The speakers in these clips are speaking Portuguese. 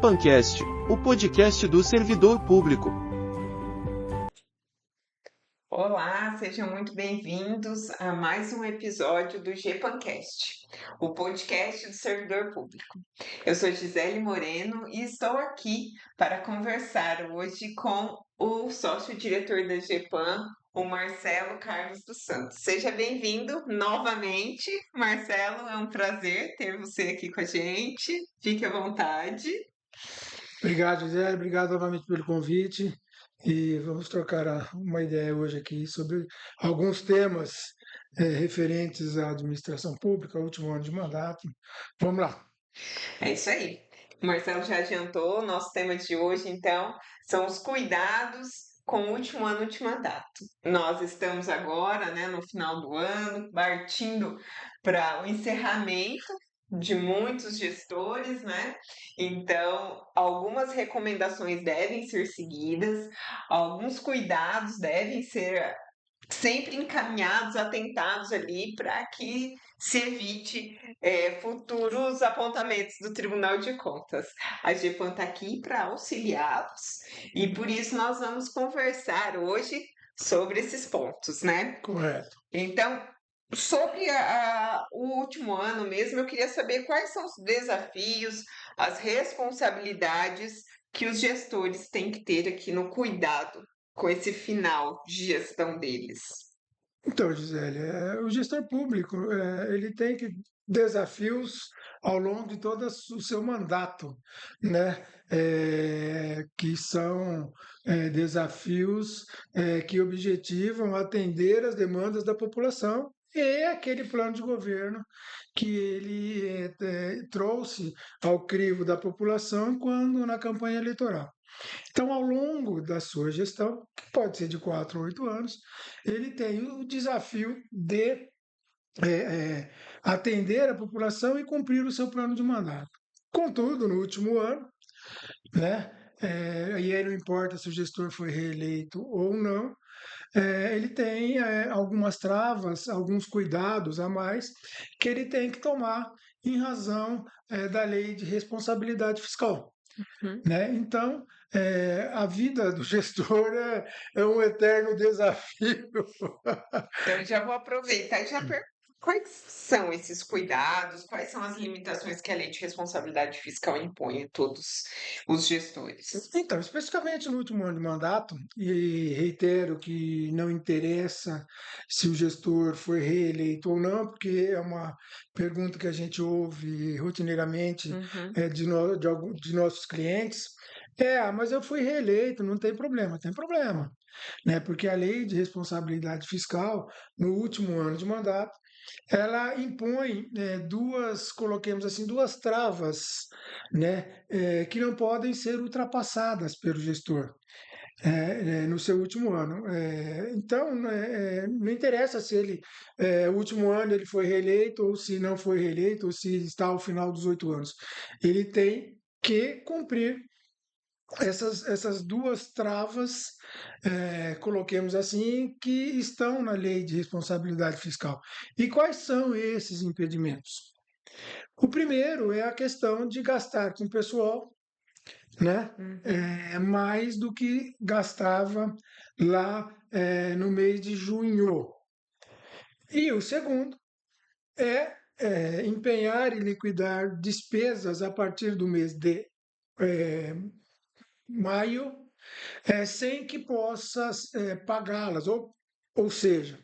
GPAncast, o podcast do servidor público. Olá, sejam muito bem-vindos a mais um episódio do GPAncast, o podcast do servidor público. Eu sou Gisele Moreno e estou aqui para conversar hoje com o sócio-diretor da GPAN, o Marcelo Carlos dos Santos. Seja bem-vindo novamente, Marcelo, é um prazer ter você aqui com a gente. Fique à vontade. Obrigado, Gisele. Obrigado novamente pelo convite. E vamos trocar uma ideia hoje aqui sobre alguns temas referentes à administração pública, ao último ano de mandato. Vamos lá. É isso aí. O Marcelo já adiantou, nosso tema de hoje, então, são os cuidados com o último ano de mandato. Nós estamos agora, né, no final do ano, partindo para o encerramento de muitos gestores, né? Então, algumas recomendações devem ser seguidas, alguns cuidados devem ser sempre encaminhados, atentados ali para que se evite futuros apontamentos do Tribunal de Contas. A GPAN está aqui para auxiliá-los e por isso nós vamos conversar hoje sobre esses pontos, né? Correto. Então, sobre o último ano mesmo, eu queria saber quais são os desafios, as responsabilidades que os gestores têm que ter aqui no cuidado com esse final de gestão deles. Então, Gisele, o gestor público ele tem desafios ao longo de todo o seu mandato, né? Que são desafios que objetivam atender as demandas da população e aquele plano de governo que ele trouxe ao crivo da população quando na campanha eleitoral. Então, ao longo da sua gestão, que pode ser de 4 a 8 anos, ele tem o desafio de atender a população e cumprir o seu plano de mandato. Contudo, no último ano, né, e aí não importa se o gestor foi reeleito ou não, ele tem algumas travas, alguns cuidados a mais que ele tem que tomar em razão da lei de responsabilidade fiscal. Né? Então, a vida do gestor é um eterno desafio. Então, eu já vou aproveitar e já quais são esses cuidados, quais são as limitações que a lei de responsabilidade fiscal impõe a todos os gestores? Então, especificamente no último ano de mandato, e reitero que não interessa se o gestor foi reeleito ou não, porque é uma pergunta que a gente ouve rotineiramente de nossos clientes. Mas eu fui reeleito, não tem problema. Tem problema, né? Porque a lei de responsabilidade fiscal, no último ano de mandato, ela impõe coloquemos assim, duas travas, né, que não podem ser ultrapassadas pelo gestor no seu último ano. Então, não interessa se ele, no último ano ele foi reeleito, ou se não foi reeleito, ou se está ao final dos 8 anos. Ele tem que cumprir essas duas travas, coloquemos assim, que estão na lei de responsabilidade fiscal. E quais são esses impedimentos? O primeiro é a questão de gastar com o pessoal, né, mais do que gastava lá no mês de junho. E o segundo empenhar e liquidar despesas a partir do mês de maio, sem que possa pagá-las, ou seja,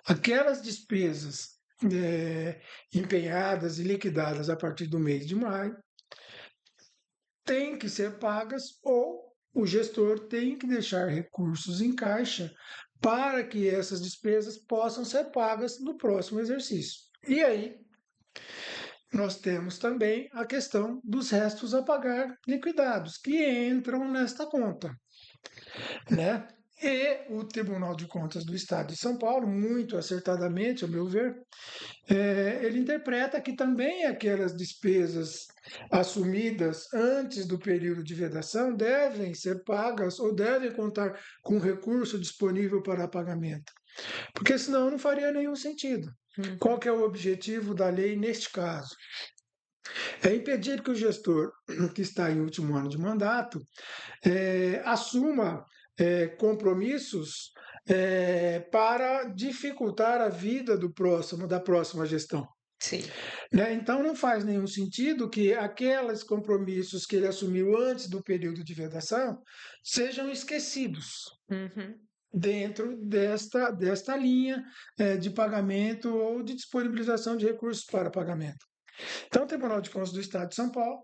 aquelas despesas empenhadas e liquidadas a partir do mês de maio têm que ser pagas ou o gestor tem que deixar recursos em caixa para que essas despesas possam ser pagas no próximo exercício. E aí, nós temos também a questão dos restos a pagar liquidados, que entram nesta conta, né? E o Tribunal de Contas do Estado de São Paulo, muito acertadamente, ao meu ver, ele interpreta que também aquelas despesas assumidas antes do período de vedação devem ser pagas ou devem contar com recurso disponível para pagamento, porque senão não faria nenhum sentido. Qual que é o objetivo da lei neste caso? É impedir que o gestor que está em último ano de mandato assuma compromissos para dificultar a vida da próxima gestão. Sim. Né? Então, não faz nenhum sentido que aqueles compromissos que ele assumiu antes do período de vedação sejam esquecidos Uhum. dentro desta linha de pagamento ou de disponibilização de recursos para pagamento. Então, o Tribunal de Contas do Estado de São Paulo,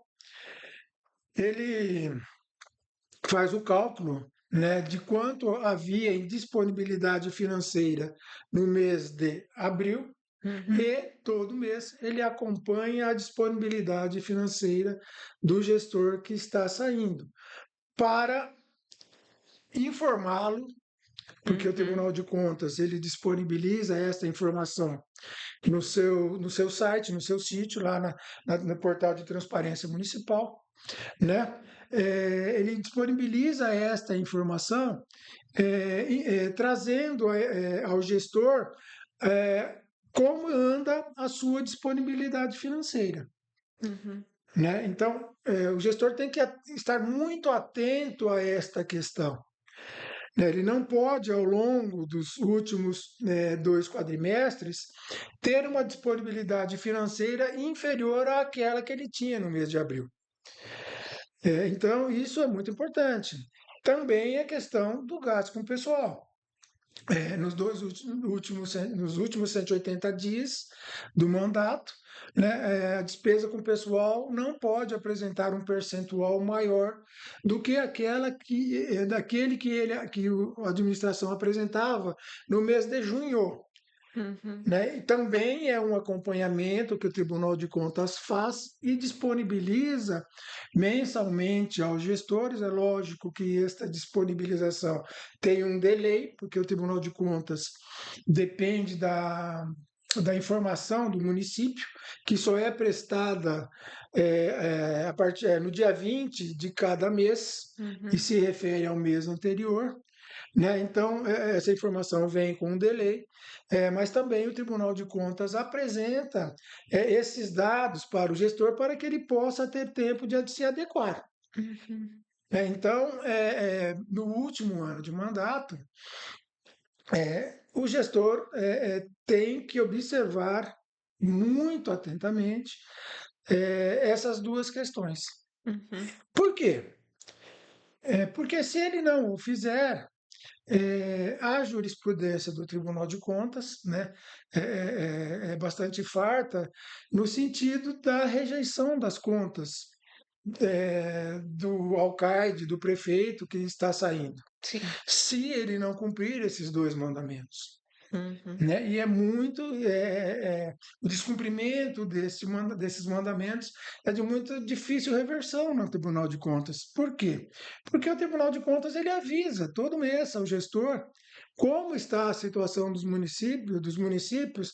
ele faz o cálculo, né, de quanto havia em disponibilidade financeira no mês de abril, Uhum. e todo mês ele acompanha a disponibilidade financeira do gestor que está saindo, para informá-lo, porque o Uhum. Tribunal de Contas ele disponibiliza esta informação no seu site, no seu sítio, lá no portal de transparência municipal, né? Ele disponibiliza esta informação trazendo ao gestor como anda a sua disponibilidade financeira. Uhum. Né? Então, o gestor tem que estar muito atento a esta questão. Né? Ele não pode, ao longo dos últimos 2 quadrimestres, ter uma disponibilidade financeira inferior àquela que ele tinha no mês de abril. Então, isso é muito importante. Também a questão do gasto com o pessoal. Nos últimos 180 dias do mandato, né, a despesa com o pessoal não pode apresentar um percentual maior do que daquele que a administração apresentava no mês de junho. Uhum. Né? E também é um acompanhamento que o Tribunal de Contas faz e disponibiliza mensalmente aos gestores. É lógico que esta disponibilização tem um delay, porque o Tribunal de Contas depende da informação do município, que só é prestada no dia 20 de cada mês, Uhum. e se refere ao mês anterior. Né? Então, essa informação vem com um delay, mas também o Tribunal de Contas apresenta esses dados para o gestor para que ele possa ter tempo de se adequar. Uhum. Então, no último ano de mandato, o gestor tem que observar muito atentamente essas duas questões. Uhum. Por quê? Porque se ele não o fizer, a jurisprudência do Tribunal de Contas, né, é bastante farta no sentido da rejeição das contas do alcaide, do prefeito que está saindo, Sim. se ele não cumprir esses 2 mandamentos. Uhum. Né? E é muito o descumprimento desses mandamentos é de muito difícil reversão no Tribunal de Contas. Por quê? Porque o Tribunal de Contas ele avisa todo mês ao gestor como está a situação dos municípios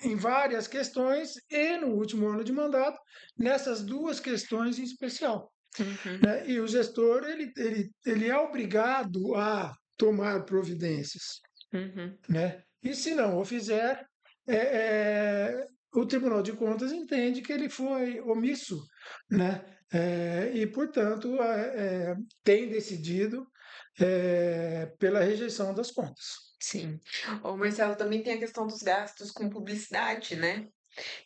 em várias questões e no último ano de mandato nessas 2 questões em especial. Uhum. Né? E o gestor ele é obrigado a tomar providências. Uhum. Né? E se não o fizer, o Tribunal de Contas entende que ele foi omisso, né? E, portanto, tem decidido pela rejeição das contas. Sim. Ô, Marcelo, também tem a questão dos gastos com publicidade, né?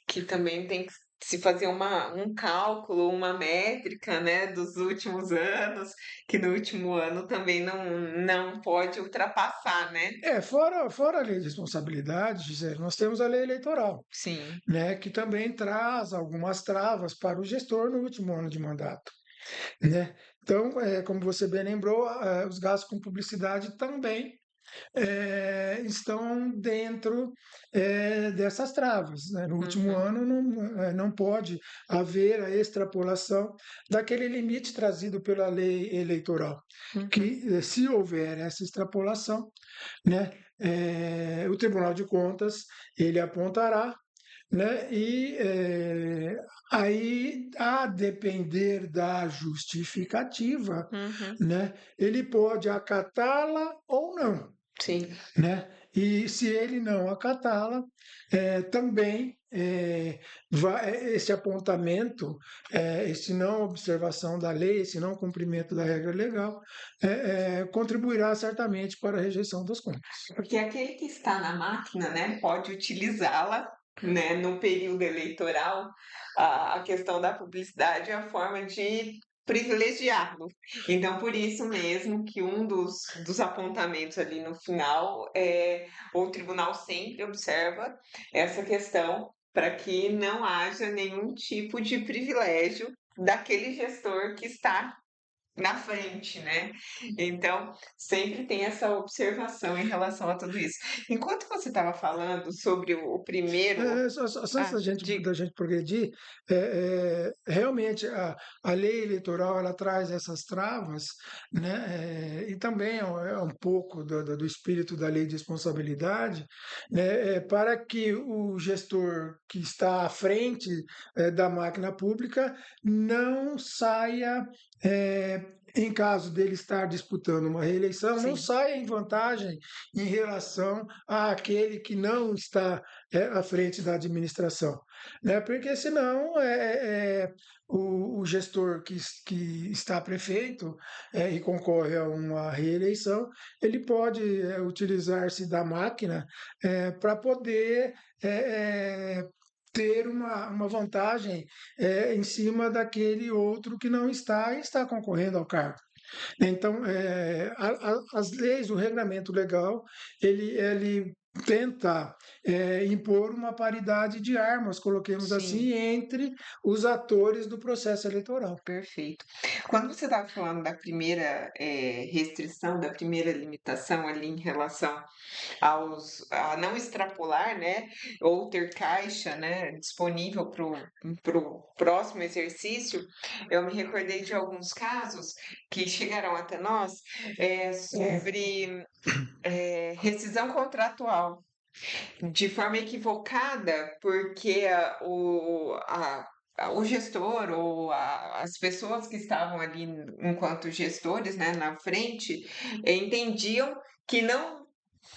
Que também tem que se fazer um cálculo, uma métrica, né, dos últimos anos, que no último ano também não pode ultrapassar, né? Fora a lei de responsabilidade, Gisele, nós temos a lei eleitoral, Sim. né, que também traz algumas travas para o gestor no último ano de mandato. Né? Então, como você bem lembrou, os gastos com publicidade também estão dentro dessas travas. Né? No último Uhum. ano, não pode haver a extrapolação daquele limite trazido pela lei eleitoral, Uhum. que, se houver essa extrapolação, né, o Tribunal de Contas ele apontará, né, e aí, a depender da justificativa, Uhum. né, ele pode acatá-la ou não. Sim. Né? e se ele não acatá-la, também esse apontamento, esse não observação da lei, esse não cumprimento da regra legal, contribuirá certamente para a rejeição das contas. Porque aquele que está na máquina, né, pode utilizá-la, né, no período eleitoral, a questão da publicidade é a forma de privilegiá-lo. Então, por isso mesmo que um dos apontamentos ali no final o tribunal sempre observa essa questão para que não haja nenhum tipo de privilégio daquele gestor que está na frente, né? Então, sempre tem essa observação em relação a tudo isso. Enquanto você estava falando sobre o primeiro. Só antes Ah, diga. da gente progredir, realmente a lei eleitoral ela traz essas travas, né, e também é um pouco do espírito da lei de responsabilidade, né, para que o gestor que está à frente da máquina pública não saia, em caso dele estar disputando uma reeleição, não Sim, saia em vantagem em relação àquele que não está à frente da administração, né? Porque senão o gestor que está prefeito e concorre a uma reeleição, ele pode utilizar-se da máquina para poder ter uma vantagem em cima daquele outro que não está e está concorrendo ao cargo. Então, as leis, o regulamento legal, ele tenta impor uma paridade de armas, coloquemos sim. assim, entre os atores do processo eleitoral. Perfeito. Quando você estava falando da primeira restrição, da primeira limitação ali em relação a não extrapolar, né, ou ter caixa, né, disponível para o próximo exercício, eu me recordei de alguns casos que chegaram até nós sobre rescisão contratual de forma equivocada, porque o gestor ou as pessoas que estavam ali enquanto gestores, né, na frente, entendiam que não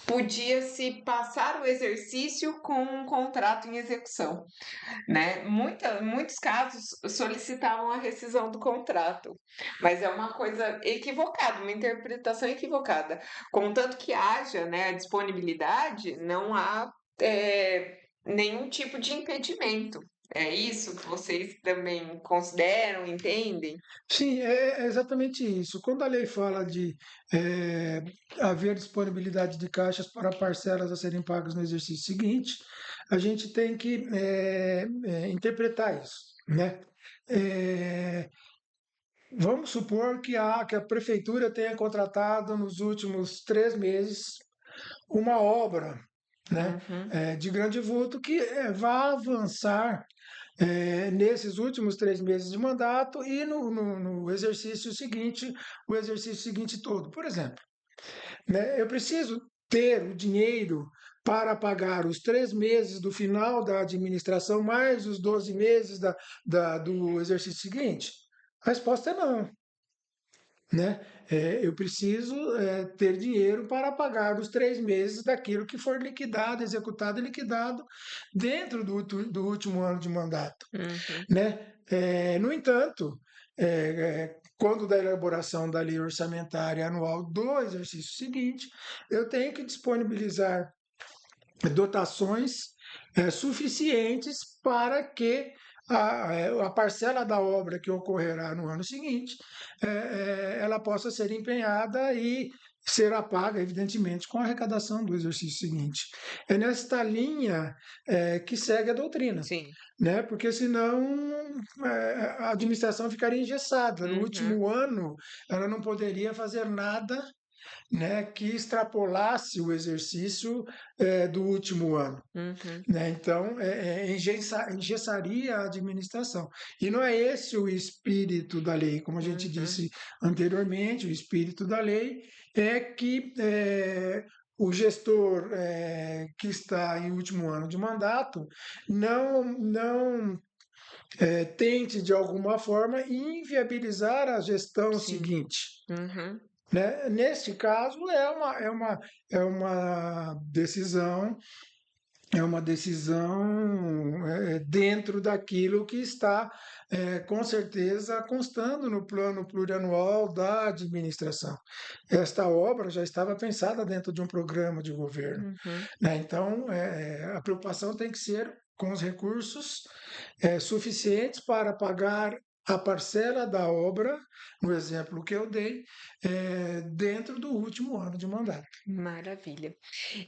podia se passar o exercício com um contrato em execução, né? Muitos casos solicitavam a rescisão do contrato, mas é uma coisa equivocada, uma interpretação equivocada. Contanto que haja, né, a disponibilidade, não há nenhum tipo de impedimento. É isso que vocês também consideram, entendem? Sim, é exatamente isso. Quando a lei fala de eh, haver disponibilidade de caixas para parcelas a serem pagas no exercício seguinte, a gente tem que interpretar isso, né? Eh, Vamos supor que a prefeitura tenha contratado nos últimos 3 meses uma obra, né, Uhum, de grande vulto que vá avançar nesses últimos 3 meses de mandato e no exercício seguinte, o exercício seguinte todo. Por exemplo, né, eu preciso ter o dinheiro para pagar os 3 meses do final da administração mais os 12 meses do exercício seguinte? A resposta é não, né? Eu preciso ter dinheiro para pagar os 3 meses daquilo que for liquidado, executado e liquidado dentro do último ano de mandato, uhum. né? No entanto, quando da elaboração da lei orçamentária anual do exercício seguinte, eu tenho que disponibilizar dotações suficientes para que a parcela da obra que ocorrerá no ano seguinte, ela possa ser empenhada e será paga, evidentemente, com a arrecadação do exercício seguinte. É nesta linha que segue a doutrina, Sim. né? Porque senão a administração ficaria engessada. No Uhum, último ano, ela não poderia fazer nada, né, que extrapolasse o exercício do último ano, uhum, né? Então, engessaria a administração. E não é esse o espírito da lei, como a gente uhum. disse anteriormente, o espírito da lei é que o gestor que está em último ano de mandato não tente, de alguma forma, inviabilizar a gestão Sim. seguinte. Uhum. né? Neste caso, é uma decisão dentro daquilo que está, com certeza, constando no plano plurianual da administração. Esta obra já estava pensada dentro de um programa de governo, Uhum. né? Então, a preocupação tem que ser com os recursos suficientes para pagar a parcela da obra, no exemplo que eu dei, dentro do último ano de mandato. Maravilha.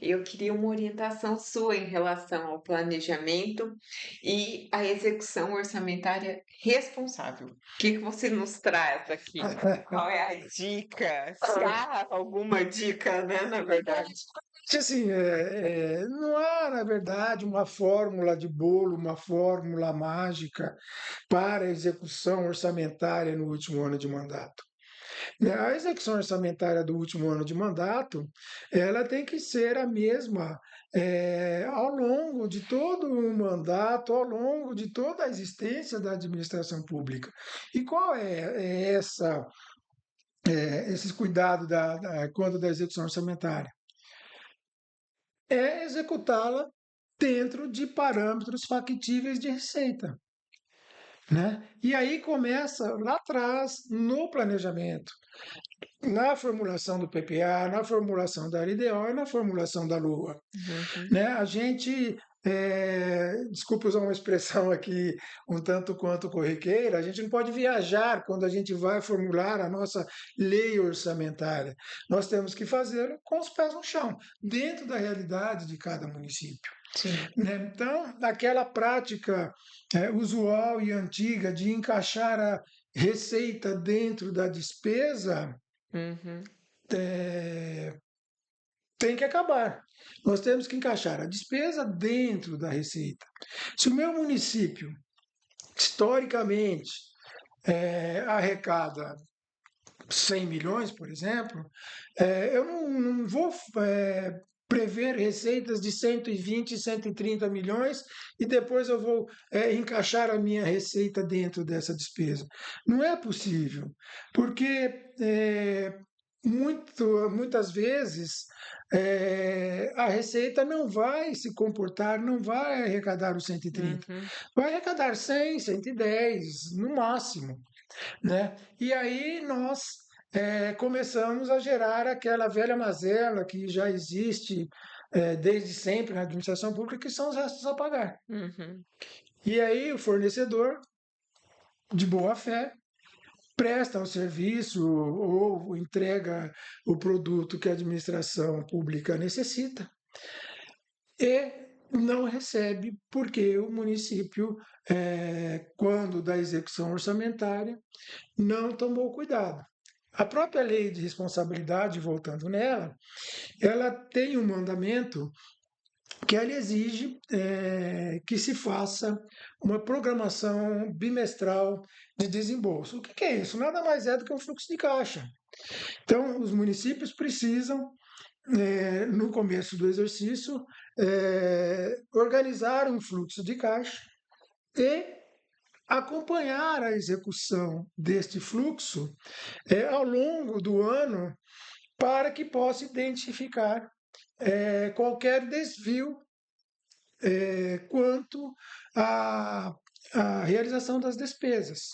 Eu queria uma orientação sua em relação ao planejamento e à execução orçamentária responsável. O que que você nos traz aqui? Qual é a dica? Se há alguma dica, né, na verdade. Assim, não há, na verdade, uma fórmula de bolo, uma fórmula mágica para a execução orçamentária no último ano de mandato. Né? A execução orçamentária do último ano de mandato, ela tem que ser a mesma ao longo de todo o mandato, ao longo de toda a existência da administração pública. E qual esses cuidados quanto da execução orçamentária? É executá-la dentro de parâmetros factíveis de receita. Né? E aí começa lá atrás, no planejamento, na formulação do PPA, na formulação da LDO e na formulação da LUA. Uhum. Né? A gente, desculpa usar uma expressão aqui um tanto quanto corriqueira, a gente não pode viajar quando a gente vai formular a nossa lei orçamentária. Nós temos que fazê-lo com os pés no chão, dentro da realidade de cada município. Sim. Né? Então, aquela prática usual e antiga de encaixar a receita dentro da despesa Uhum. tem que acabar. Nós temos que encaixar a despesa dentro da receita. Se o meu município, historicamente, arrecada 100 milhões, por exemplo, eu não vou prever receitas de 120, 130 milhões e depois eu vou encaixar a minha receita dentro dessa despesa. Não é possível, porque muitas vezes a receita não vai se comportar, não vai arrecadar os 130, Uhum. vai arrecadar 100, 110 no máximo, né? E aí nós começamos a gerar aquela velha mazela que já existe desde sempre na administração pública, que são os restos a pagar. Uhum. E aí o fornecedor, de boa fé, presta o serviço ou entrega o produto que a administração pública necessita e não recebe porque o município, quando da execução orçamentária, não tomou cuidado. A própria lei de responsabilidade, voltando nela, ela tem um mandamento que ela exige que se faça uma programação bimestral de desembolso. O que é isso? Nada mais é do que um fluxo de caixa. Então, os municípios precisam, no começo do exercício, organizar um fluxo de caixa e acompanhar a execução deste fluxo ao longo do ano para que possa identificar qualquer desvio quanto à realização das despesas.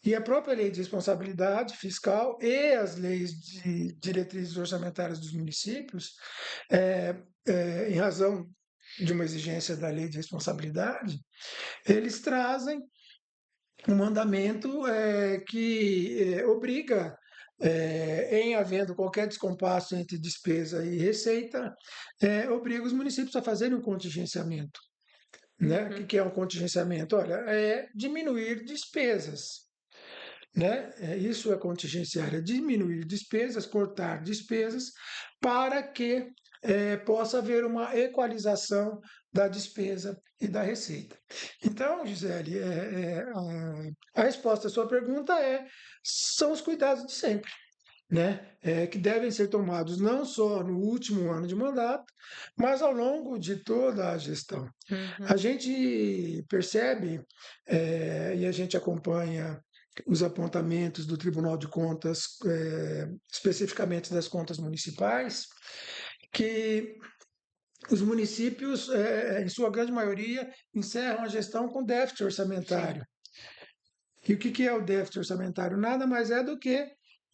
E a própria lei de responsabilidade fiscal e as leis de diretrizes orçamentárias dos municípios, em razão de uma exigência da lei de responsabilidade, eles trazem um mandamento que obriga, em havendo qualquer descompasso entre despesa e receita, obriga os municípios a fazerem um contingenciamento. Né? O Uhum. que é um contingenciamento? Olha, é diminuir despesas. Né? Isso é contingenciar, é diminuir despesas, cortar despesas, para que possa haver uma equalização da despesa e da receita. Então, Gisele, a resposta à sua pergunta são os cuidados de sempre. Né, que devem ser tomados não só no último ano de mandato, mas ao longo de toda a gestão. A Uhum. gente percebe e a gente acompanha os apontamentos do Tribunal de Contas, especificamente das contas municipais, que os municípios, em sua grande maioria, encerram a gestão com déficit Sim. orçamentário. E o que é o déficit orçamentário? Nada mais é do que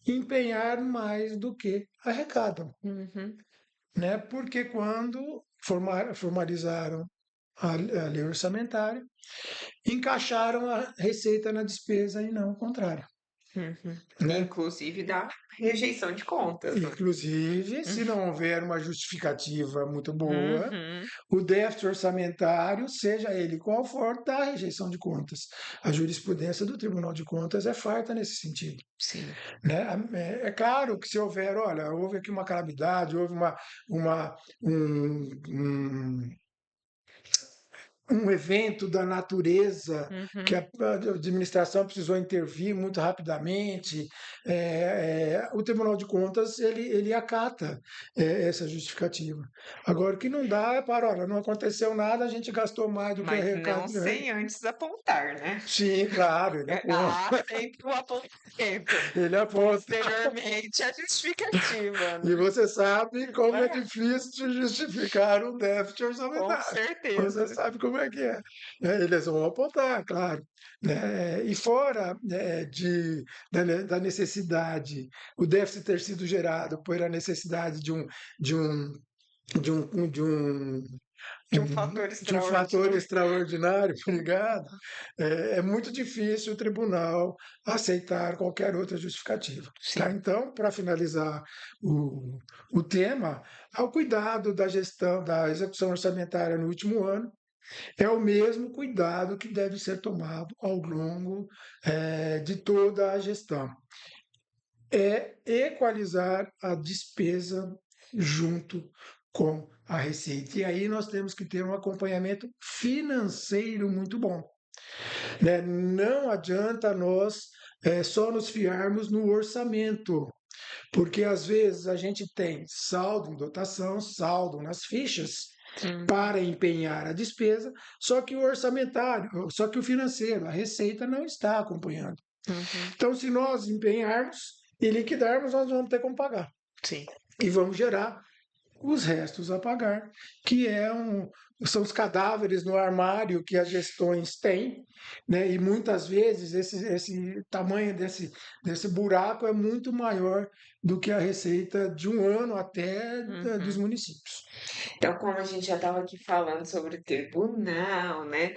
empenhar mais do que arrecadam, Uhum. né? Porque quando formalizaram a lei orçamentária, encaixaram a receita na despesa e não o contrário, Uhum. né? Inclusive da rejeição de contas, né? Inclusive, se não houver uma justificativa muito boa, Uhum. o déficit orçamentário, seja ele qual for, dá rejeição de contas. A jurisprudência do Tribunal de Contas é farta nesse sentido, Sim. né? É claro que se houver, olha, houve aqui uma calamidade, houve uma, um, um evento da natureza que Uhum. a administração precisou intervir muito rapidamente, o Tribunal de Contas ele acata essa justificativa. Agora, o que não dá é para, olha, não aconteceu nada, a gente gastou mais do que Mas não arrecadou. sem antes apontar, né? Sim, claro, ele aponta. Há sempre o apontamento. Ele aponta. Posteriormente, a justificativa, E né? você sabe como é É, difícil justificar um déficit com orçamentário. Você certeza. sabe como é que é. Eles vão apontar, claro. Né? E fora, né, da necessidade, o déficit ter sido gerado por a necessidade de um, de um, de um De um fator de um fator extraordinário. extraordinário, obrigado, é muito difícil o tribunal aceitar qualquer outra justificativa. Tá? Sim. Então, para finalizar o tema, ao cuidado da gestão, da execução orçamentária no último ano, é o mesmo cuidado que deve ser tomado ao longo de toda a gestão. É equalizar a despesa junto com a receita. E aí nós temos que ter um acompanhamento financeiro muito bom, né? Não adianta nós só nos fiarmos no orçamento, porque às vezes a gente tem saldo em dotação, saldo nas fichas Uhum. para empenhar a despesa, só que o orçamentário, só que o financeiro, a receita não está acompanhando. Uhum. Então, se nós empenharmos e liquidarmos, nós vamos ter como pagar. Sim. E vamos gerar os restos a pagar, que são os cadáveres no armário que as gestões têm, né? E muitas vezes esse tamanho desse buraco é muito maior do que a receita de um ano até dos Uhum. municípios. Então, como a gente já estava aqui falando sobre o tribunal, né?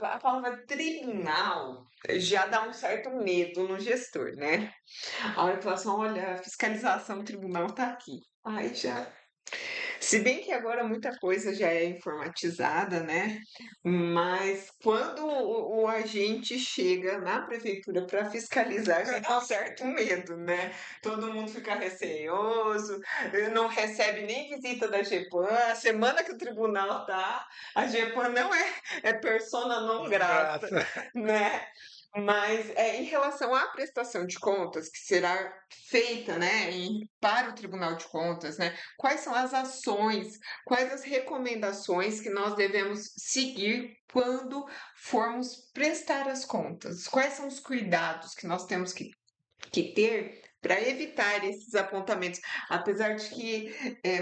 A palavra tribunal já dá um certo medo no gestor, né? A hora que fala assim, olha, a fiscalização do tribunal está aqui. Aí já. Se bem que agora muita coisa já é informatizada, né? Mas quando o agente chega na prefeitura para fiscalizar, já dá um certo medo, né? Todo mundo fica receoso, não recebe nem visita da GEPAN. A semana que o tribunal tá, a GEPAN não é persona não grata, Grata. né? Mas em relação à prestação de contas, que será feita, né, para o Tribunal de Contas, né? Quais são as ações, quais as recomendações que nós devemos seguir quando formos prestar as contas? Quais são os cuidados que nós temos que ter para evitar esses apontamentos? Apesar de que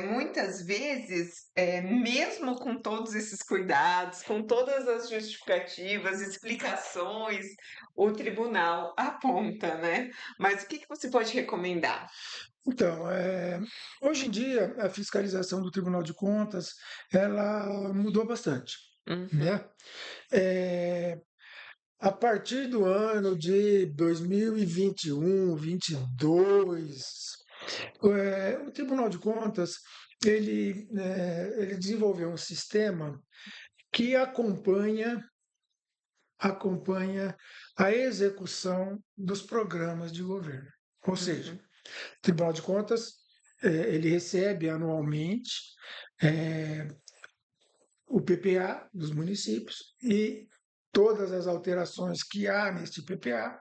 muitas vezes, mesmo com todos esses cuidados, com todas as justificativas, explicações, o tribunal aponta, né? Mas o que você pode recomendar? Então, hoje em dia, a fiscalização do Tribunal de Contas, ela mudou bastante, Uhum. né? Eh, a partir do ano de 2021, 22, o Tribunal de Contas, ele desenvolveu um sistema que acompanha a execução dos programas de governo. Ou seja, Uhum. o Tribunal de Contas, ele recebe anualmente eh, o PPA dos municípios e todas as alterações que há neste PPA,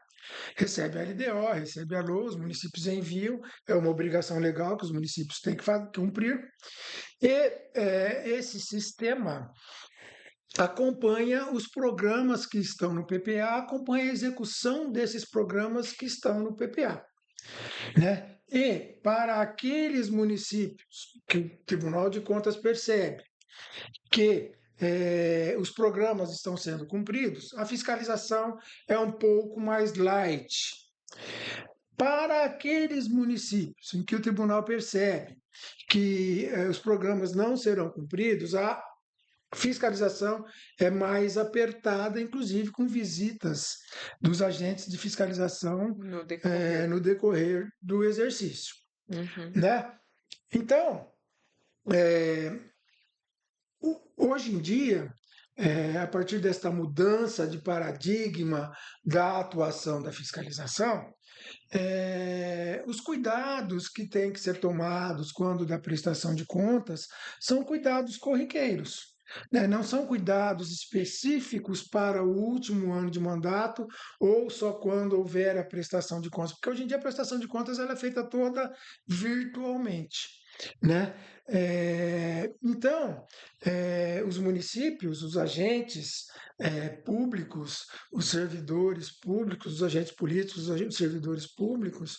recebe a LDO, recebe a LOA, os municípios enviam, é uma obrigação legal que os municípios têm que cumprir, e esse sistema acompanha os programas que estão no PPA, acompanha a execução desses programas que estão no PPA, né? E para aqueles municípios que o Tribunal de Contas percebe que os programas estão sendo cumpridos, a fiscalização é um pouco mais light. Para aqueles municípios em que o tribunal percebe que os programas não serão cumpridos, a fiscalização é mais apertada, inclusive com visitas dos agentes de fiscalização No decorrer. no decorrer do exercício, Uhum. né? Então, hoje em dia, a partir desta mudança de paradigma da atuação da fiscalização, os cuidados que têm que ser tomados quando da prestação de contas são cuidados corriqueiros, né? Não são cuidados específicos para o último ano de mandato ou só quando houver a prestação de contas, porque hoje em dia a prestação de contas ela é feita toda virtualmente, né? Então, os municípios, os agentes públicos, os servidores públicos, os agentes políticos, os servidores públicos,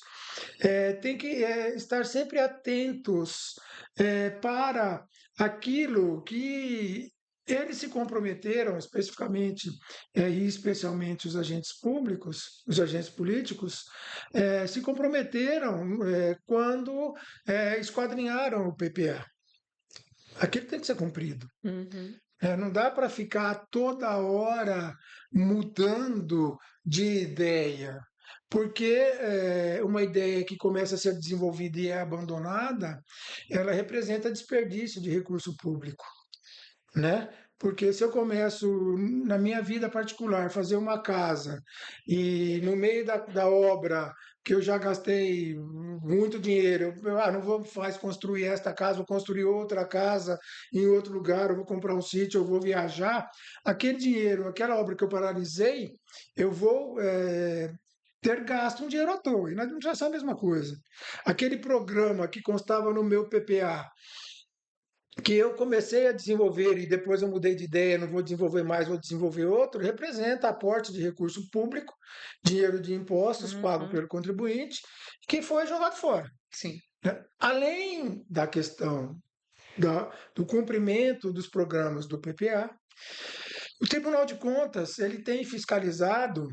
têm que estar sempre atentos para aquilo que eles se comprometeram, especificamente e especialmente os agentes públicos, os agentes políticos, se comprometeram quando esquadrinharam o PPA. Aquilo tem que ser cumprido. Uhum. Não dá para ficar toda hora mudando de ideia, porque uma ideia que começa a ser desenvolvida e é abandonada, ela representa desperdício de recurso público, né? Porque se eu começo, na minha vida particular, fazer uma casa e no meio da obra que eu já gastei muito dinheiro, não vou mais construir esta casa, vou construir outra casa em outro lugar, eu vou comprar um sítio, eu vou viajar, aquele dinheiro, aquela obra que eu paralisei, eu vou ter gasto um dinheiro à toa. E na administração é a mesma coisa. Aquele programa que constava no meu PPA, que eu comecei a desenvolver e depois eu mudei de ideia, não vou desenvolver mais, vou desenvolver outro, representa aporte de recurso público, dinheiro de impostos pago Uhum. pelo contribuinte, que foi jogado fora, Sim. né? Além da questão do cumprimento dos programas do PPA, o Tribunal de Contas ele tem fiscalizado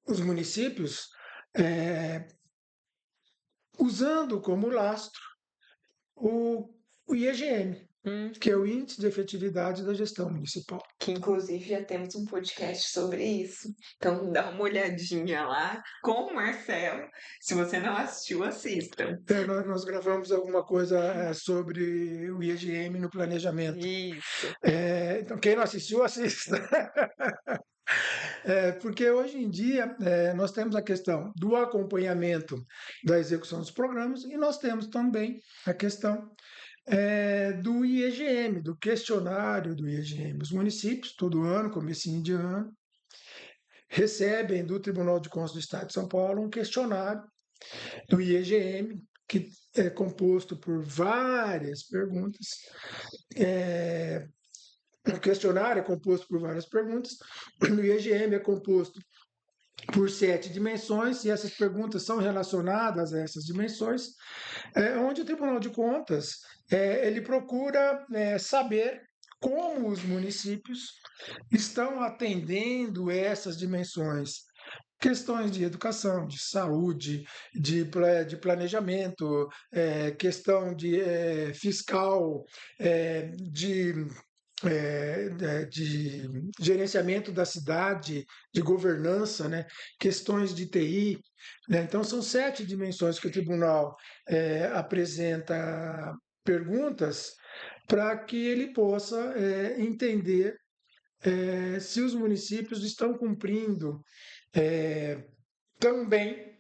os municípios usando como lastro o IEGM, que é o Índice de Efetividade da Gestão Municipal. Que inclusive já temos um podcast sobre isso. Então dá uma olhadinha lá com o Marcelo. Se você não assistiu, assistam. Nós gravamos alguma coisa sobre o IEGM no planejamento. Isso. Então, quem não assistiu, assista. Porque hoje em dia nós temos a questão do acompanhamento da execução dos programas e nós temos também a questão do IEGM, do questionário do IEGM. Os municípios, todo ano, comecinho de ano, recebem do Tribunal de Contas do Estado de São Paulo um questionário do IEGM, que é composto por várias perguntas. O questionário é composto por várias perguntas, o IEGM é composto por 7 dimensões, e essas perguntas são relacionadas a essas dimensões, onde o Tribunal de Contas ele procura saber como os municípios estão atendendo essas dimensões. Questões de educação, de saúde, de planejamento, questão de fiscal, de de gerenciamento da cidade, de governança, né? Questões de TI. Né? Então, são 7 dimensões que o tribunal apresenta perguntas para que ele possa entender se os municípios estão cumprindo também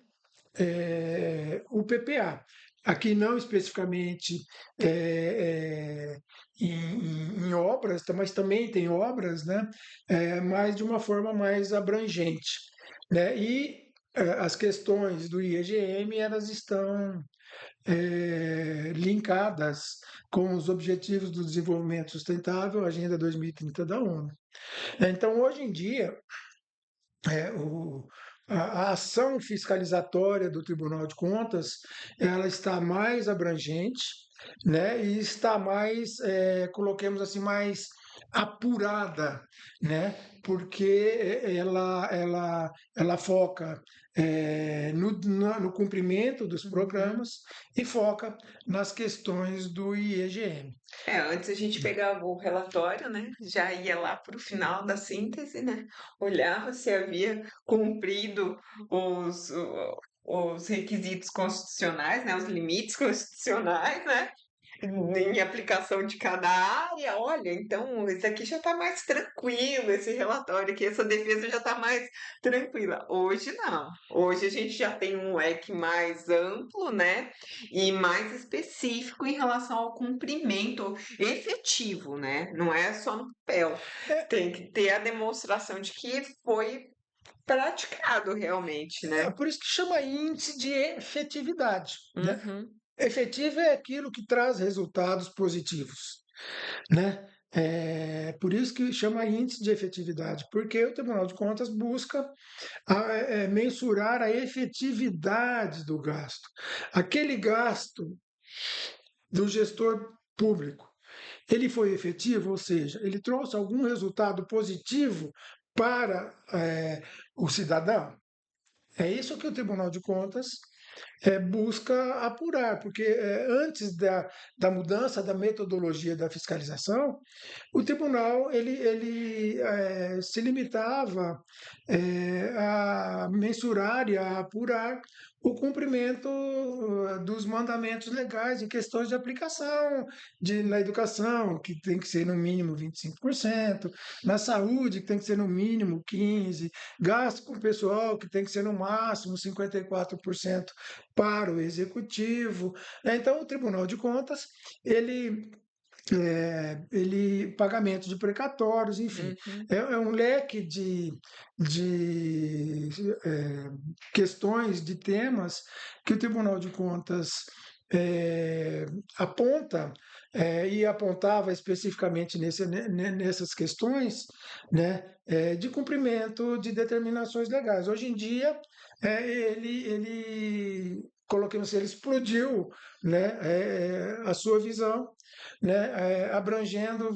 o PPA. Aqui não especificamente em obras, mas também tem obras, né? Mas de uma forma mais abrangente. Né? E as questões do IEGM, elas estão linkadas com os Objetivos do Desenvolvimento Sustentável, Agenda 2030 da ONU. Então, hoje em dia, é, o- a ação fiscalizatória do Tribunal de Contas ela está mais abrangente, né, e está mais, coloquemos assim, mais apurada, né, porque ela foca no cumprimento dos Uhum. programas e foca nas questões do IEGM. Antes a gente pegava o relatório, né? Já ia lá para o final da síntese, né? Olhava se havia cumprido os, o- os requisitos constitucionais, né? Os limites constitucionais, né? Em aplicação de cada área. Olha, então esse aqui já está mais tranquilo, esse relatório aqui, essa defesa já está mais tranquila. Hoje não. Hoje a gente já tem um leque mais amplo, né? E mais específico em relação ao cumprimento efetivo, né? Não é só no papel. Tem que ter a demonstração de que foi praticado realmente, É né? por isso que chama índice de efetividade, né? Uhum. Efetivo é aquilo que traz resultados positivos, né? Por isso que chama índice de efetividade, porque o Tribunal de Contas busca mensurar a efetividade do gasto. Aquele gasto do gestor público, ele foi efetivo, ou seja, ele trouxe algum resultado positivo para o cidadão? É isso que o Tribunal de Contas busca apurar, porque antes da mudança da metodologia da fiscalização, o tribunal ele se limitava a mensurar e a apurar o cumprimento dos mandamentos legais em questões de aplicação na educação, que tem que ser no mínimo 25%, na saúde, que tem que ser no mínimo 15%, gasto com pessoal, que tem que ser no máximo 54% para o executivo. Então, o Tribunal de Contas, pagamento de precatórios, enfim, Uhum. é um leque de questões, de temas que o Tribunal de Contas é, aponta e apontava especificamente nessas questões, né, de cumprimento de determinações legais. Hoje em dia, coloquemos assim, ele explodiu, né, a sua visão, né, abrangendo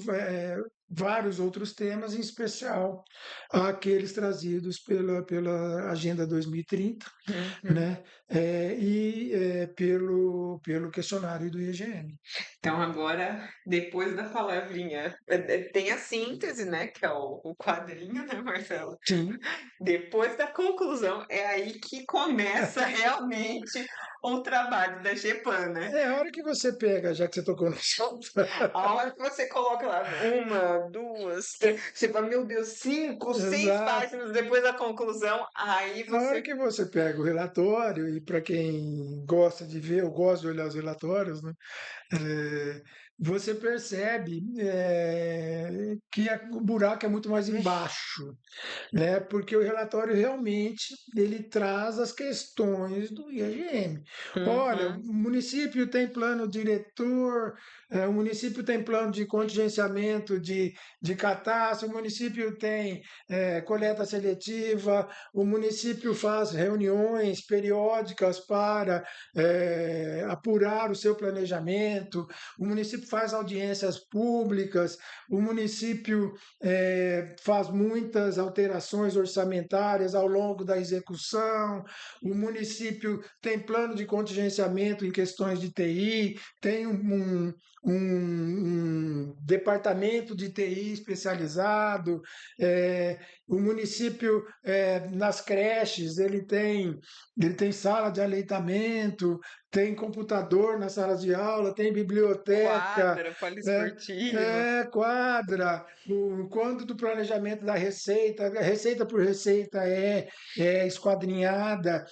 vários outros temas, em especial aqueles trazidos pela Agenda 2030, Uhum. né, pelo questionário do IGM. Então, agora, depois da palavrinha, tem a síntese, né? Que é o quadrinho, né, Marcelo? Sim. Depois da conclusão, é aí que começa realmente o trabalho da GEPAN, né? A hora que você pega, já que você tocou no assunto, A hora que você coloca lá uma, duas, três, você fala, meu Deus, cinco, seis exato. páginas depois da conclusão, aí A hora você. que você pega o relatório, e para quem gosta de ver, eu gosto de olhar os relatórios, né? eh, você percebe que o buraco é muito mais embaixo, né? Porque o relatório realmente ele traz as questões do IGM. Olha, Uhum. o município tem plano diretor, o município tem plano de contingenciamento de catástrofe, o município tem coleta seletiva, o município faz reuniões periódicas para apurar o seu planejamento, o município faz audiências públicas, o município faz muitas alterações orçamentárias ao longo da execução, o município tem plano de contingenciamento em questões de TI, tem um departamento de TI especializado, o município, nas creches, ele tem sala de aleitamento, tem computador nas salas de aula, tem biblioteca, Quadra, né? poliesportiva. Quadra, quanto do planejamento da receita, receita por receita é esquadrinhada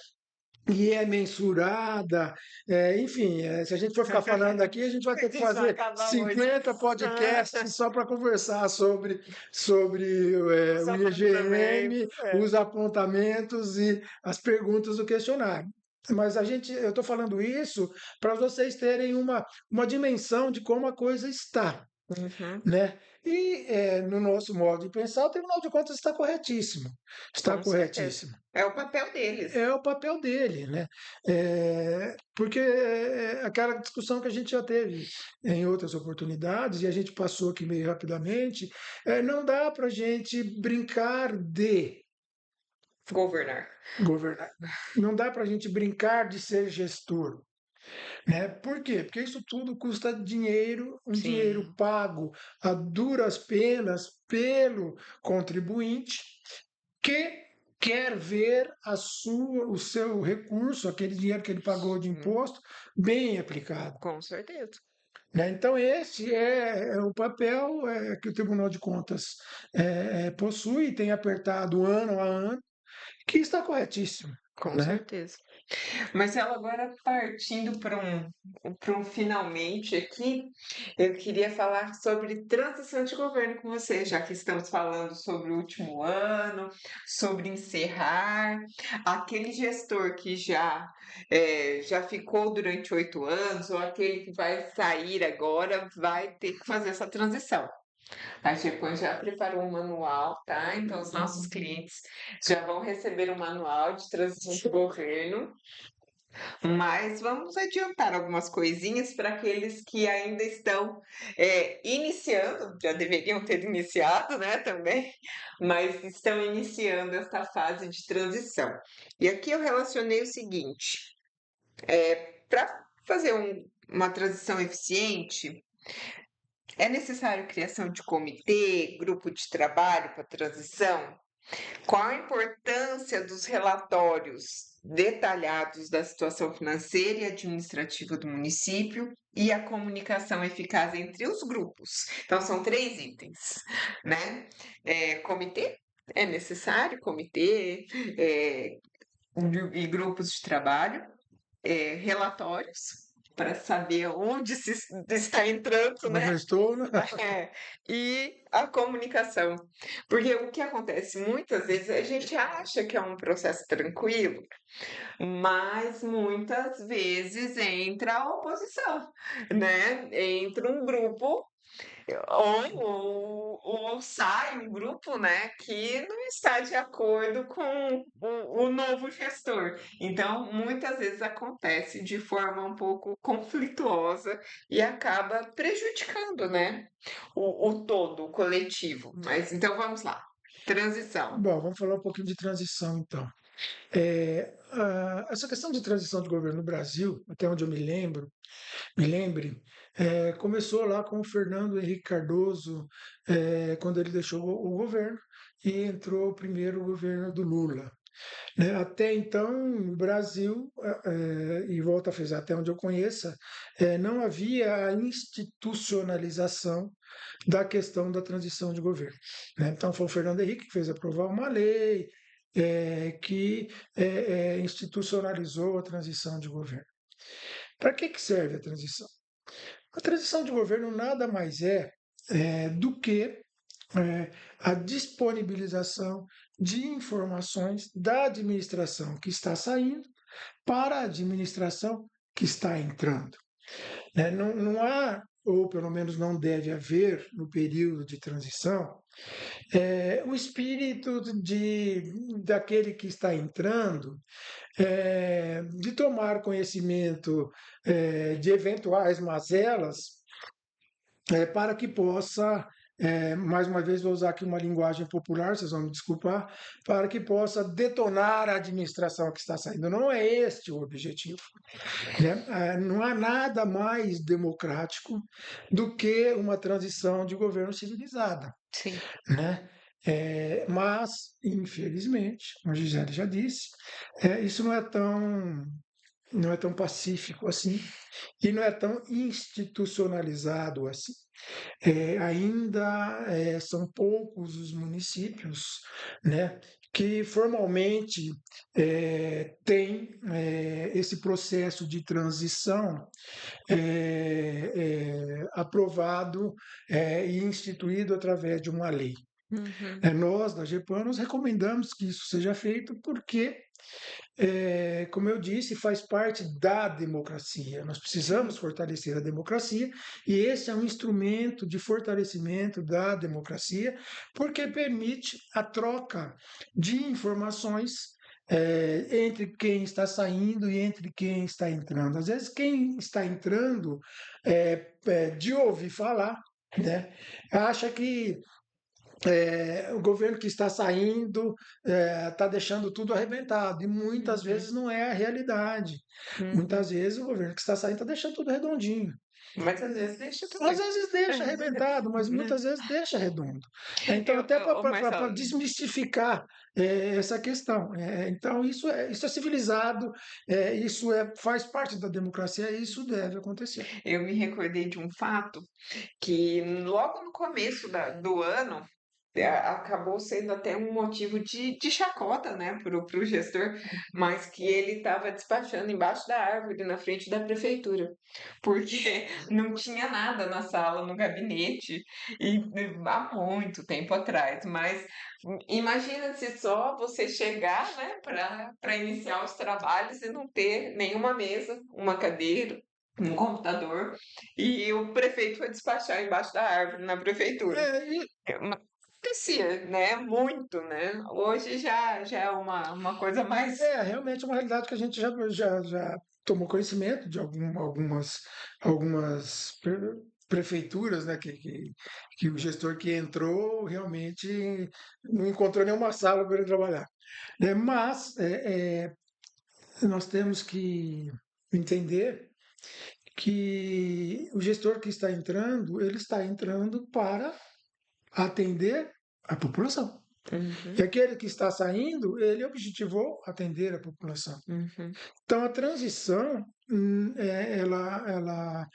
e é mensurada, enfim, se a gente for ficar falando aqui, a gente vai ter que Isso vai fazer acabar hoje. 50 podcasts só para conversar sobre Os o IGM, apontamentos. os apontamentos e as perguntas do questionário. mas eu estou falando isso para vocês terem uma dimensão de como a coisa está, Uhum, né? E no nosso modo de pensar, o Tribunal de Contas está corretíssimo, está com certeza. corretíssimo. É o papel deles. É o papel dele, né? Porque aquela discussão que a gente já teve em outras oportunidades, e a gente passou aqui meio rapidamente, não dá para a gente brincar de Governar. governar. Não dá para a gente brincar de ser gestor. Né? Por quê? Porque isso tudo custa dinheiro, um dinheiro Sim, pago a duras penas pelo contribuinte que quer ver o seu recurso, aquele dinheiro que ele pagou de sim, imposto, bem aplicado. com certeza. Né? Então, esse é o papel que o Tribunal de Contas possui, tem apertado ano a ano, que está corretíssimo. Com Né? certeza. Marcelo, agora partindo para um finalmente aqui, eu queria falar sobre transição de governo com você, já que estamos falando sobre o último ano, sobre encerrar. Aquele gestor que já ficou durante 8 anos, ou aquele que vai sair agora, vai ter que fazer essa transição. A GEPAN já preparou um manual, tá? Então, os nossos clientes já vão receber um manual de transição de governo, mas vamos adiantar algumas coisinhas para aqueles que ainda estão iniciando, já deveriam ter iniciado, né, também, mas estão iniciando esta fase de transição. E aqui eu relacionei o seguinte: para fazer uma transição eficiente, é necessário criação de comitê, grupo de trabalho para transição? Qual a importância dos relatórios detalhados da situação financeira e administrativa do município e a comunicação eficaz entre os grupos? Então, são 3 itens, né? Comitê, é necessário comitê é, e grupos de trabalho, relatórios para saber onde se está entrando, Como eu né? já estou, né? É, e a comunicação. Porque o que acontece muitas vezes a gente acha que é um processo tranquilo, mas muitas vezes entra a oposição, né? Entra um grupo ou sai um grupo, né, que não está de acordo com o novo gestor. Então, muitas vezes acontece de forma um pouco conflituosa e acaba prejudicando, né, o todo, o coletivo. Mas então vamos lá. Transição. Bom, vamos falar um pouquinho de transição, então. Essa questão de transição de governo no Brasil, até onde eu me lembre, começou lá com o Fernando Henrique Cardoso, quando ele deixou o governo e entrou primeiro o governo do Lula. Né? Até então, no Brasil, e volto a frisar, até onde eu conheça, não havia a institucionalização da questão da transição de governo. Né? Então, foi o Fernando Henrique que fez aprovar uma lei que institucionalizou a transição de governo. Para que serve a transição? A transição de governo nada mais do que a disponibilização de informações da administração que está saindo para a administração que está entrando. Né? Não há, ou pelo menos não deve haver, no período de transição, o espírito daquele que está entrando de tomar conhecimento de eventuais mazelas para que possa, mais uma vez vou usar aqui uma linguagem popular, vocês vão me desculpar, para que possa detonar a administração que está saindo. Não é este o objetivo. Né? Não há nada mais democrático do que uma transição de governo civilizada. Sim. Né? Mas, infelizmente, como a Gisele já disse, isso não é tão pacífico assim e não é tão institucionalizado assim. Ainda são poucos os municípios, né, que formalmente têm esse processo de transição aprovado e instituído através de uma lei. Uhum. Nós, da GEPAN, nós recomendamos que isso seja feito porque, como eu disse, faz parte da democracia. Nós precisamos Sim. fortalecer a democracia e esse é um instrumento de fortalecimento da democracia, porque permite a troca de informações entre quem está saindo e entre quem está entrando. Às vezes, quem está entrando, de ouvir falar, né, acha que o governo que está saindo está deixando tudo arrebentado, e muitas Uhum. vezes não é a realidade. Uhum. Muitas vezes o governo que está saindo está deixando tudo redondinho. Mas às vezes deixa Às também. vezes deixa arrebentado, mas muitas vezes deixa redondo. Então, até Ô, para Marcelo, desmistificar essa questão. Então, isso é civilizado, faz parte da democracia e isso deve acontecer. eu me recordei de um fato que logo no começo do ano acabou sendo até um motivo de chacota, né, pro gestor, mas que ele estava despachando embaixo da árvore, na frente da prefeitura, porque não tinha nada na sala, no gabinete, há muito tempo atrás. Mas imagina se só você chegar, né, para iniciar os trabalhos e não ter nenhuma mesa, uma cadeira, um computador, e o prefeito foi despachar embaixo da árvore na prefeitura. É, Acontecia, né, muito, né. Hoje já é uma coisa mais. realmente é uma realidade que a gente já tomou conhecimento de algumas prefeituras, né, que o gestor que entrou realmente não encontrou nenhuma sala para ele trabalhar. Né? Mas nós temos que entender que o gestor que está entrando, ele está entrando para atender a população. E Uhum, aquele que está saindo, ele objetivou atender a população. uhum, Então, a transição, ela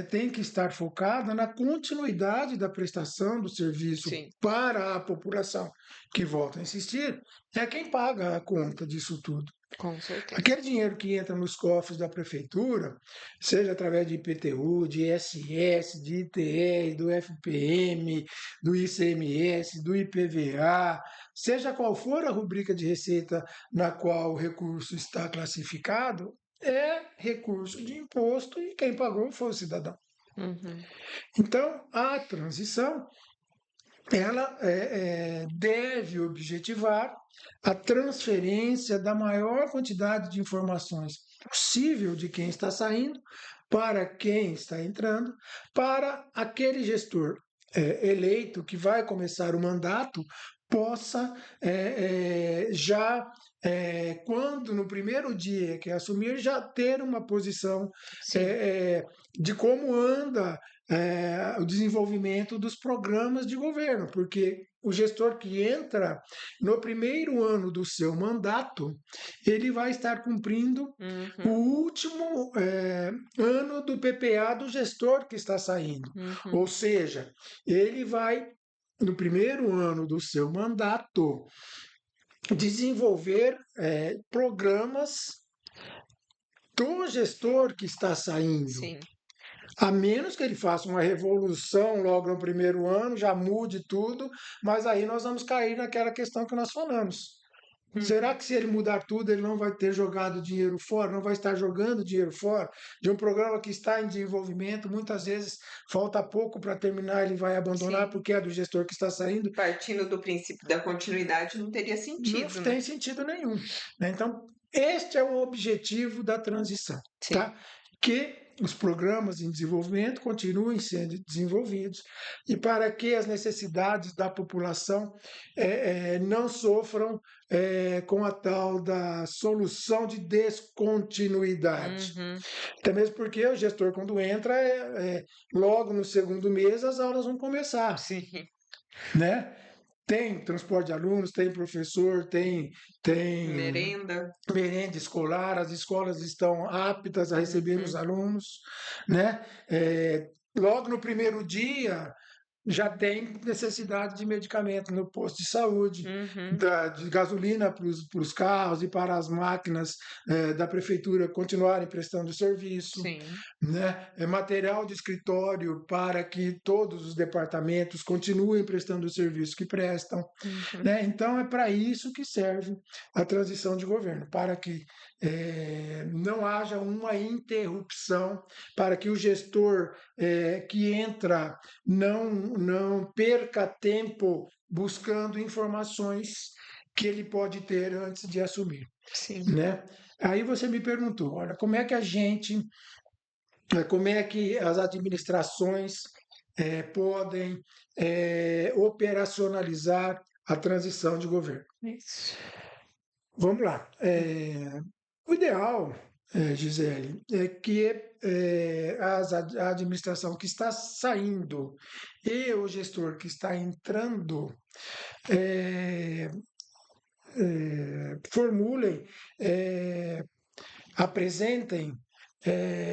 tem que estar focada na continuidade da prestação do serviço sim, para a população, que, volto a insistir, é quem paga a conta disso tudo. com certeza. Aquele dinheiro que entra nos cofres da prefeitura, seja através de IPTU, de ISS, de ITR, do FPM, do ICMS, do IPVA, seja qual for a rubrica de receita na qual o recurso está classificado, é recurso de imposto e quem pagou foi o cidadão. Uhum, Então, a transição ela deve objetivar a transferência da maior quantidade de informações possível de quem está saindo para quem está entrando, para aquele gestor eleito que vai começar o mandato possa já quando no primeiro dia que assumir já ter uma posição sim, eh, de como anda o desenvolvimento dos programas de governo, porque o gestor que entra no primeiro ano do seu mandato, ele vai estar cumprindo o uhum, último ano do PPA do gestor que está saindo. uhum, Ou seja, ele vai, no primeiro ano do seu mandato, desenvolver programas do gestor que está saindo. sim. A menos que ele faça uma revolução logo no primeiro ano, já mude tudo, mas aí nós vamos cair naquela questão que nós falamos. Será Uhum. que se ele mudar tudo, ele não vai ter jogado dinheiro fora, não vai estar jogando dinheiro fora de um programa que está em desenvolvimento? Muitas vezes falta pouco para terminar, ele vai abandonar Sim, porque é do gestor que está saindo. partindo do princípio da continuidade não teria Não sentido, né. tem sentido nenhum. Né? Então, este é o objetivo da transição, Sim. tá? Que os programas em desenvolvimento continuem sendo desenvolvidos e para que as necessidades da população não sofram com a tal da solução de descontinuidade. Uhum, Até mesmo porque o gestor, quando entra, logo no segundo mês as aulas vão começar, sim. né? Tem transporte de alunos, tem professor, tem Merenda. merenda escolar, as escolas estão aptas a receber os Uhum, alunos, né? Logo no primeiro dia, já tem necessidade de medicamento no posto de saúde, Uhum. de gasolina para os carros e para as máquinas da prefeitura continuarem prestando serviço, Sim. né? É material de escritório para que todos os departamentos continuem prestando o serviço que prestam, Uhum. né? Então, é para isso que serve a transição de governo, para que não haja uma interrupção, para que o gestor que entra não perca tempo buscando informações que ele pode ter antes de assumir, Sim. né? Aí você me perguntou, olha, como é que as administrações podem operacionalizar a transição de governo? Isso. Vamos lá. O ideal, Gisele, é que a administração que está saindo e o gestor que está entrando eh, formulem, apresentem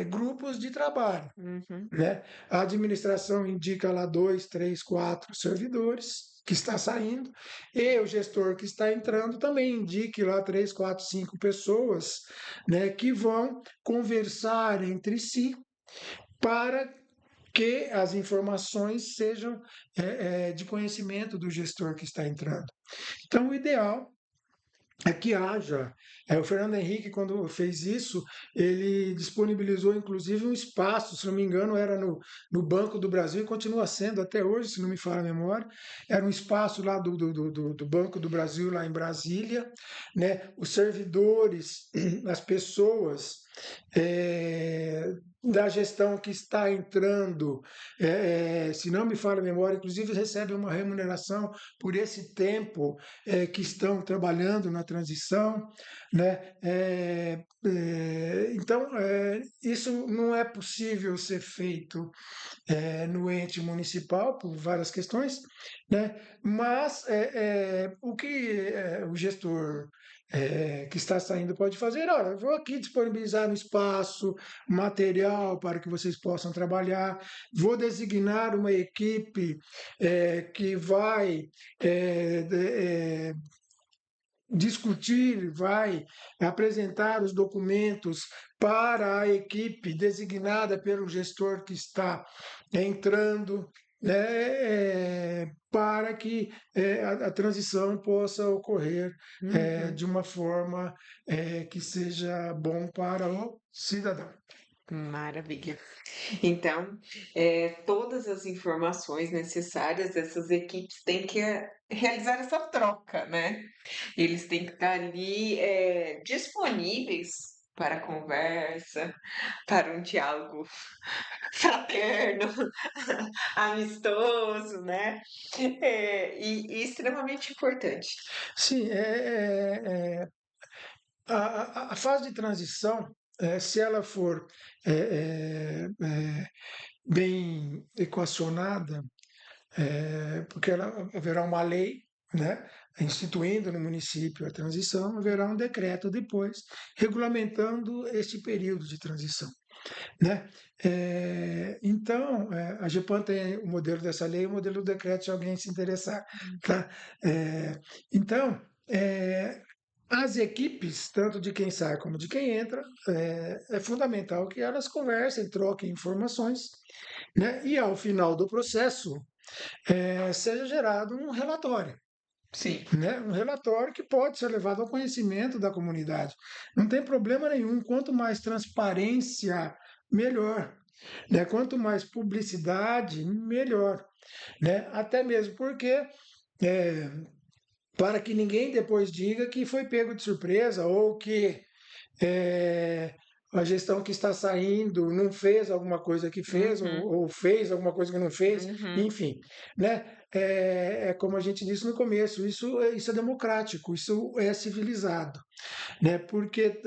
grupos de trabalho, Uhum. né? A administração indica lá 2, 3, 4 servidores que está saindo, e o gestor que está entrando também indique lá 3, 4, 5 pessoas, né, que vão conversar entre si para que as informações sejam de conhecimento do gestor que está entrando. Então, o ideal é que haja. O Fernando Henrique, quando fez isso, ele disponibilizou inclusive um espaço, se não me engano, era no Banco do Brasil, e continua sendo até hoje, se não me falha a memória. Era um espaço lá do Banco do Brasil, lá em Brasília, né? Os servidores, as pessoas da gestão que está entrando, se não me falha a memória, inclusive recebem uma remuneração por esse tempo que estão trabalhando na transição, né? Então, isso não é possível ser feito no ente municipal por várias questões, né? Mas o que o gestor que está saindo pode fazer, olha, vou aqui disponibilizar um espaço, material para que vocês possam trabalhar, vou designar uma equipe que vai discutir, vai apresentar os documentos para a equipe designada pelo gestor que está entrando, né, para que a transição possa ocorrer Uhum. de uma forma que seja bom para o cidadão. Maravilha. Então, todas as informações necessárias, essas equipes têm que realizar essa troca, né? Eles têm que estar ali, disponíveis para a conversa, para um diálogo fraterno, amistoso, né? E extremamente importante. Sim, a fase de transição, se ela for bem equacionada, porque haverá uma lei, né, instituindo no município a transição, haverá um decreto depois regulamentando este período de transição, né? Então, a GEPAN tem o modelo dessa lei e o modelo do decreto, se alguém se interessar, tá? Então, as equipes, tanto de quem sai como de quem entra, é fundamental que elas conversem, troquem informações, né? E ao final do processo, seja gerado um relatório, Sim. né? Um relatório que pode ser levado ao conhecimento da comunidade. Não tem problema nenhum. Quanto mais transparência, melhor. Né? Quanto mais publicidade, melhor. Né? Até mesmo porque, é, para que ninguém depois diga que foi pego de surpresa ou que é, a gestão que está saindo não fez alguma coisa que fez, Uhum, ou fez alguma coisa que não fez, uhum. enfim, né? Como a gente disse no começo, isso é democrático, isso é civilizado, né? Porque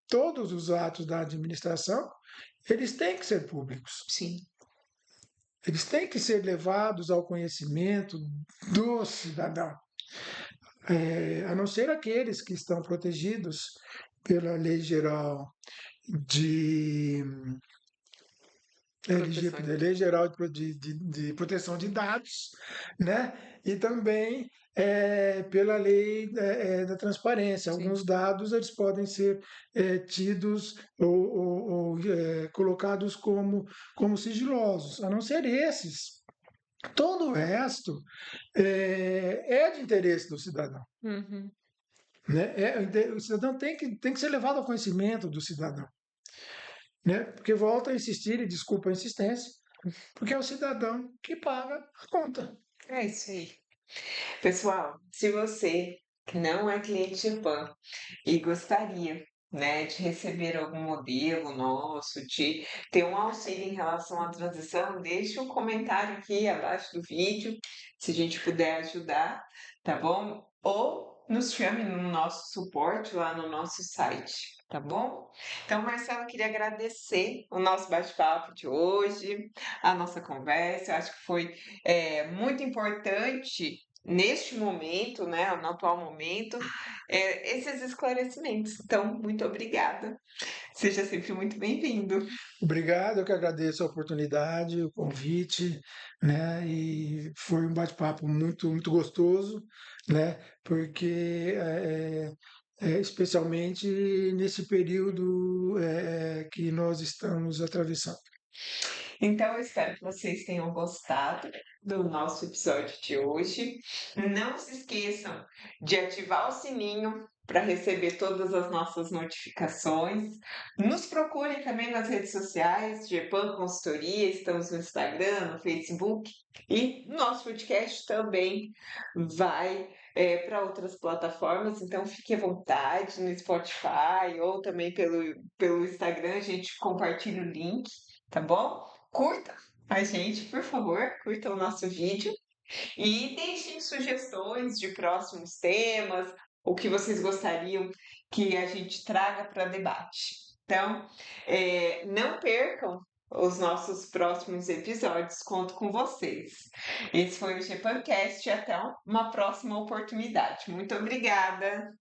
todos os atos da administração, eles têm que ser públicos, Sim. eles têm que ser levados ao conhecimento do cidadão, a não ser aqueles que estão protegidos pela Lei Geral de proteção de Lei Geral de Proteção de Dados, né? E também pela lei da transparência. Sim. Alguns dados eles podem ser tidos ou colocados como sigilosos, a não ser esses. Todo o resto é de interesse do cidadão. Uhum. Né? O cidadão tem que ser levado ao conhecimento do cidadão. Né? Porque volta a insistir, e desculpa a insistência, porque é o cidadão que paga a conta. É isso aí. Pessoal, se você que não é cliente de PAN e gostaria, né, de receber algum modelo nosso, de ter um auxílio em relação à transição, deixe um comentário aqui abaixo do vídeo, se a gente puder ajudar, tá bom? Ou nos chame no nosso suporte lá no nosso site, tá bom? Então, Marcelo, eu queria agradecer o nosso bate-papo de hoje, a nossa conversa. Eu acho que foi muito importante neste momento, né, no atual momento, esses esclarecimentos. Então, muito obrigada. Seja sempre muito bem-vindo. Obrigado, eu que agradeço a oportunidade, o convite, né? E foi um bate-papo muito gostoso, né? Porque especialmente nesse período que nós estamos atravessando. Então, eu espero que vocês tenham gostado do nosso episódio de hoje. Não se esqueçam de ativar o sininho para receber todas as nossas notificações. Nos procurem também nas redes sociais, GEPAN Consultoria, estamos no Instagram, no Facebook, e nosso podcast também vai para outras plataformas, então fique à vontade no Spotify ou também pelo Instagram, a gente compartilha o link, tá bom? Curta a gente, por favor, curta o nosso vídeo e deixem sugestões de próximos temas, o que vocês gostariam que a gente traga para debate. Então, não percam os nossos próximos episódios, conto com vocês. Esse foi o GPAncast e até uma próxima oportunidade. Muito obrigada!